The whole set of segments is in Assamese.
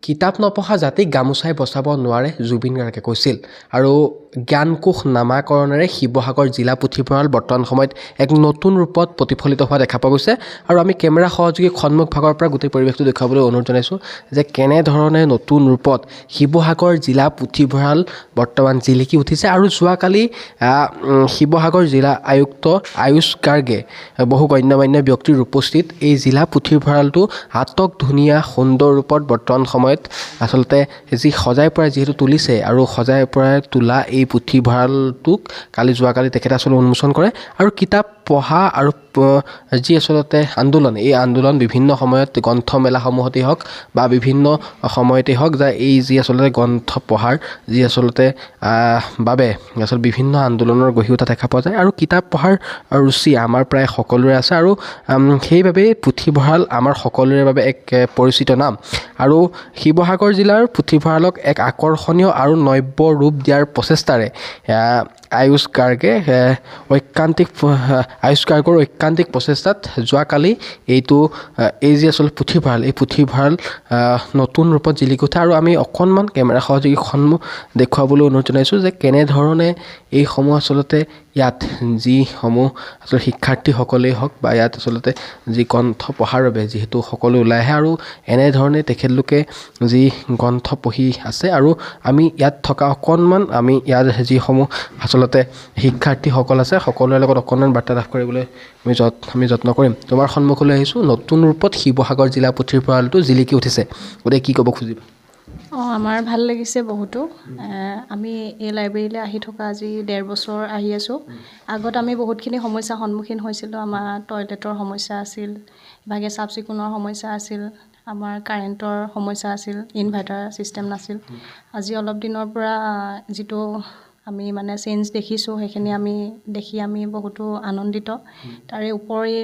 কিতাপ নপঢ়া জাতিক গামোচাই বচাব নোৱাৰে জুবিন গাৰ্গে কৈছিল আৰু জ্ঞানকোষ নামাকৰণেৰে শিৱসাগৰ জিলা পুথিভঁৰাল বৰ্তমান সময়ত এক নতুন ৰূপত প্ৰতিফলিত হোৱা দেখা পোৱা গৈছে আৰু আমি কেমেৰা সহযোগী সন্মুখ ভাগৰ পৰা গোটেই পৰিৱেশটো দেখুৱাবলৈ অনুৰোধ জনাইছোঁ যে কেনেধৰণে নতুন ৰূপত শিৱসাগৰ জিলা পুথিভঁৰাল বৰ্তমান জিলিকি উঠিছে আৰু যোৱাকালি শিৱসাগৰ জিলা আয়ুক্ত আয়ুষ গাৰ্গে বহু গণ্যমান্য ব্যক্তিৰ উপস্থিত এই জিলা পুথিভঁৰালটো আটক ধুনীয়া সুন্দৰ ৰূপত বৰ্তমান সময়ত আচলতে যি সজাই পৰাই যিহেতু তুলিছে আৰু সজাই পৰাই তোলা এই পুথিভঁৰালটোক যোৱাকালি তেখেতে আচলতে উন্মোচন কৰে আৰু কিতাপ পঢ়া আৰু যি আচলতে আন্দোলন এই আন্দোলন বিভিন্ন সময়ত গ্ৰন্থমেলাসমূহতেই হওক বা বিভিন্ন সময়তেই হওক যে এই যি আচলতে গ্ৰন্থ পঢ়াৰ যি আচলতে বাবে আচলতে বিভিন্ন আন্দোলনৰ গঢ়ি উঠা দেখা পোৱা যায় আৰু কিতাপ পঢ়াৰ ৰুচি আমাৰ প্ৰায় সকলোৰে আছে আৰু সেইবাবেই পুথিভঁৰাল আমাৰ সকলোৰে বাবে এক পৰিচিত নাম আৰু শিৱসাগৰ জিলাৰ পুথিভঁৰালক এক আকৰ্ষণীয় আৰু নব্য ৰূপ দিয়াৰ প্ৰচেষ্টাৰে আয়ুষ গাৰ্গৰ ঐকান্তিক প্ৰচেষ্টাত যোৱাকালি এই যি আচলতে পুথিভঁৰাল নতুন ৰূপত জিলিকি উঠে আৰু আমি অকণমান কেমেৰা সহযোগী সন্মুখ দেখুৱাবলৈ অনুৰোধ জনাইছোঁ যে কেনেধৰণে এইসমূহ আচলতে ইয়াত যিসমূহ আচলতে শিক্ষাৰ্থীসকলেই হওক বা ইয়াত আচলতে যি গ্ৰন্থ পঢ়াৰ বাবে যিহেতু সকলো ওলাই আহে আৰু এনেধৰণে তেখেতলোকে যি গ্ৰন্থ পঢ়ি আছে আৰু আমি ইয়াত থকা আমি ইয়াত যিসমূহ আচলতে শিক্ষাৰ্থীসকল আছে সকলোৰে লগত অকণমান বাৰ্তালাপ কৰিবলৈ আমি যত্ন কৰিম। তোমাৰ সন্মুখলৈ আহিছোঁ নতুন ৰূপত শিৱসাগৰ জিলা পুথিভঁৰালটো জিলিকি উঠিছে গতিকে কি ক'ব খুজিবা? আমাৰ ভাল লাগিছে বহুতো। আমি এই লাইব্ৰেৰীলৈ আহি থকা আজি 1.5 বছৰ আহি আছোঁ। আগত আমি বহুতখিনি সমস্যাৰ সন্মুখীন হৈছিলোঁ। আমাৰ টয়লেটৰ সমস্যা আছিল, ইভাগে চাফ চিকুণৰ সমস্যা আছিল, আমাৰ কাৰেণ্টৰ সমস্যা আছিল, ইনভাৰ্টাৰ ছিষ্টেম নাছিল। আজি অলপ দিনৰ পৰা যিটো আমি মানে চেঞ্জ দেখিছোঁ সেইখিনি দেখি আমি বহুতো আনন্দিত। তাৰে ওপৰি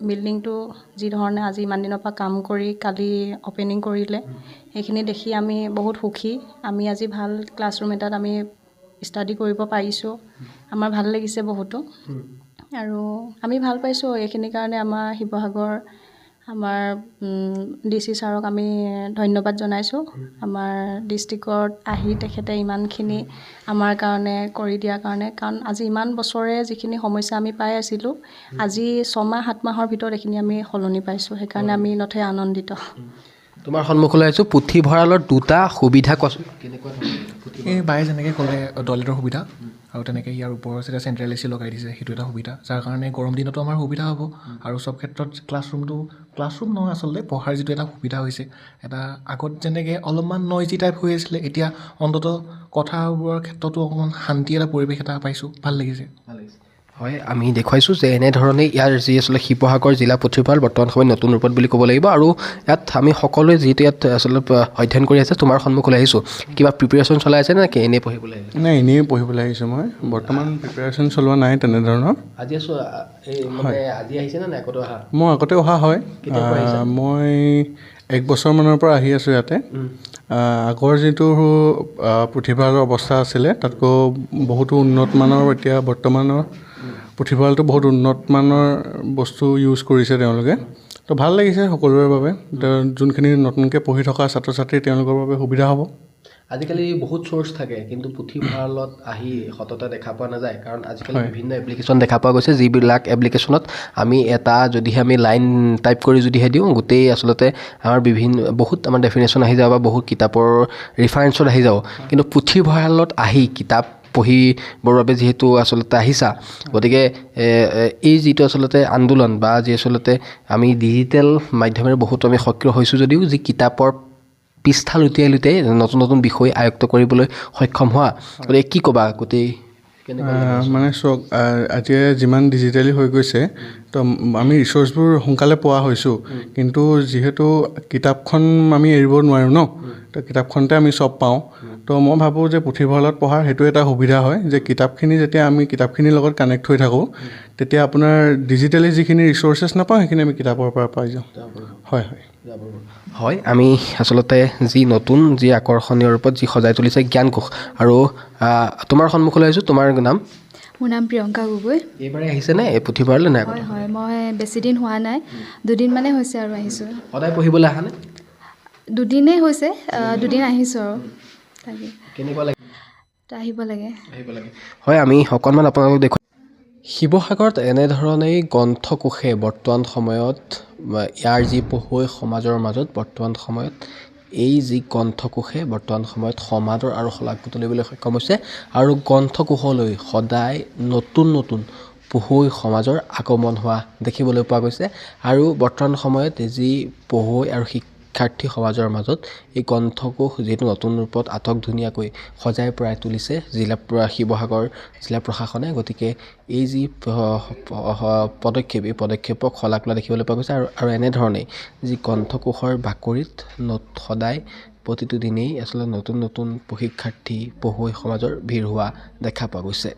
বিল্ডিংটো যি ধৰণে আজি ইমান দিনৰ পৰা কাম কৰি কালি অপেনিং কৰিলে সেইখিনি দেখি আমি বহুত সুখী। আমি আজি ভাল ক্লাছৰুম এটাত আমি ষ্টাডি কৰিব পাৰিছোঁ। আমাৰ ভাল লাগিছে বহুতো আৰু আমি ভাল পাইছোঁ। এইখিনিৰ কাৰণে আমাৰ শিৱসাগৰ আমাৰ DC ছাৰক আমি ধন্যবাদ জনাইছোঁ। আমাৰ ডিষ্ট্ৰিক্টত আহি তেখেতে ইমানখিনি আমাৰ কাৰণে কৰি দিয়াৰ কাৰণে, কাৰণ আজি ইমান বছৰে যিখিনি সমস্যা আমি পাই আছিলোঁ আজি 6 মাহ 7 মাহৰ ভিতৰত এইখিনি আমি সলনি পাইছোঁ। সেইকাৰণে আমি নথৈ আনন্দিত। তোমাৰ সন্মুখলৈ আহিছোঁ পুথিভঁৰালৰ দুটা সুবিধা কোৱাচোন। এই বায়ে যেনেকৈ ক'লে টয়লেটৰ সুবিধা আৰু তেনেকৈ ইয়াৰ ওপৰত যেতিয়া চেণ্ট্ৰেল AC লগাই দিছে সেইটো এটা সুবিধা, যাৰ কাৰণে গৰম দিনতো আমাৰ সুবিধা হ'ব আৰু চব ক্ষেত্ৰত ক্লাছৰুম নহয় আচলতে পঢ়াৰ যিটো এটা সুবিধা হৈছে, এটা আগত যেনেকৈ অলপমান নইজি টাইপ হৈ আছিলে এতিয়া অন্ততঃ কথাবোৰৰ ক্ষেত্ৰতো অকণমান শান্তি এটা পৰিৱেশ এটা পাইছোঁ। ভাল লাগিছে। হয়, আমি দেখুৱাইছোঁ যে এনেধৰণে ইয়াৰ যি আচলতে শিৱসাগৰ জিলা পুথিভঁৰাল বৰ্তমান সময়ত নতুন ৰূপত বুলি ক'ব লাগিব আৰু ইয়াত আমি সকলোৱে যিহেতু ইয়াত আচলতে অধ্যয়ন কৰি আছে তোমাৰ সন্মুখলৈ আহিছোঁ কিবা প্ৰিপেৰেশ্যন চলাই আছে নে এনেই পঢ়িবলৈ আহিছে? নাই, এনেই পঢ়িবলৈ আহিছোঁ। মই বৰ্তমান প্ৰিপেৰেশ্যন চলোৱা নাই তেনেধৰণৰ। আজি আহিছে নে আগতে অহা? মই আগতে অহা হয়। মই 1 বছৰমানৰ পৰা আহি আছোঁ ইয়াতে। আগৰ যিটো পুথিভঁৰালৰ অৱস্থা আছিলে তাতকৈ বহুতো উন্নতমানৰ এতিয়া বৰ্তমানৰ পুথিভঁৰালটো বহুত উন্নতমানৰ বস্তু ইউজ কৰিছে তেওঁলোকে। তো ভাল লাগিছে সকলোৰে বাবে। যোনখিনি নতুনকৈ পঢ়ি থকা ছাত্ৰ ছাত্ৰী তেওঁলোকৰ বাবে সুবিধা হ'ব। আজিকালি বহুত চ'ৰ্চ থাকে কিন্তু পুথিভঁৰালত আহি সততে দেখা পোৱা নাযায়, কাৰণ আজিকালি বিভিন্ন এপ্লিকেশ্যন দেখা পোৱা গৈছে যিবিলাক এপ্লিকেশ্যনত যদিহে আমি লাইন টাইপ কৰি যদিহে দিওঁ গোটেই আচলতে আমাৰ বহুত আমাৰ ডেফিনেশ্যন আহি যাব বা বহুত কিতাপৰ ৰেফাৰেঞ্চত আহি যাব। কিন্তু পুথিভঁৰালত আহি কিতাপ পঢ়িবৰ বাবে যিহেতু আচলতে আহিছা গতিকে এই যিটো আচলতে আন্দোলন বা যি আচলতে আমি ডিজিটেল মাধ্যমেৰে বহুত আমি সক্ৰিয় হৈছোঁ যদিও যি কিতাপৰ পৃষ্ঠা লুটিয়াই নতুন নতুন বিষয় আয়ত্ত কৰিবলৈ সক্ষম হোৱা, গতিকে কি ক'বা গোটেই? মানে চাওক, আজি যিমান ডিজিটেলি হৈ গৈছে তো আমি ৰিচোৰ্চবোৰ সোনকালে পোৱা হৈছোঁ, কিন্তু যিহেতু কিতাপখন আমি এৰিব নোৱাৰোঁ ন, তো কিতাপখনতে আমি চব পাওঁ। তো মই ভাবোঁ যে পুথিভঁৰালত পঢ়াৰ সেইটো এটা সুবিধা হয় যে যেতিয়া আমি কিতাপখিনিৰ লগত কানেক্ট হৈ থাকোঁ তেতিয়া আপোনাৰ ডিজিটেলি যিখিনি ৰিচোৰ্চেছ নাপাওঁ সেইখিনি আমি কিতাপৰ পৰা পাই যাওঁ। হয়, আমি আচলতে যি আকৰ্ষণীয় ৰূপত যি সজাই তুলিছে জ্ঞানকোষ আৰু তোমাৰ সন্মুখলৈ আহিছোঁ। তোমাৰ নাম? মোৰ নাম প্ৰিয়ংকা গগৈ। এইবাৰে আহিছেনে এই পুথিভঁৰাললৈ? নাই, হয়, মই বেছি দিন হোৱা নাই, 2 দিন মানে হৈছে আৰু আহিছোঁ। সদায় পঢ়িবলৈ আহানে? দুদিনেই হৈছে, দুদিন আহিছোঁ আৰু তাকে কেনেকুৱা লাগে আহিব লাগে। হয়, আমি অকণমান আপোনালোকক দেখুৱাম। শিৱসাগৰত এনেধৰণেই গ্ৰন্থকোষে বৰ্তমান সময়ত ইয়াৰ যি পঢ়ুৱৈ সমাজৰ মাজত বৰ্তমান সময়ত এই যি গ্ৰন্থকোষে বৰ্তমান সময়ত সমাদৰ আৰু শলাগ তুলিবলৈ সক্ষম হৈছে আৰু গ্ৰন্থকোষলৈ সদায় নতুন নতুন পঢ়ুৱৈ সমাজৰ আগমন হোৱা দেখিবলৈ পোৱা গৈছে। আৰু বৰ্তমান সময়ত যি পঢ়ুৱৈ আৰু শিক্ষাৰ্থী সমাজৰ মাজত এই গ্ৰন্থকোষ যিহেতু নতুন ৰূপত আটক ধুনীয়াকৈ সজাই পৰাই তুলিছে শিৱসাগৰ জিলা প্ৰশাসনে, গতিকে এই যি পদক্ষেপ এই পদক্ষেপক শলাগ লোৱা দেখিবলৈ পোৱা গৈছে। আৰু এনেধৰণেই যি গ্ৰন্থকোষৰ বাকৰিত সদায় প্ৰতিটো দিনেই আচলতে নতুন নতুন শিক্ষাৰ্থী পঢ়ুৱৈ সমাজৰ ভিৰ হোৱা দেখা পোৱা গৈছে।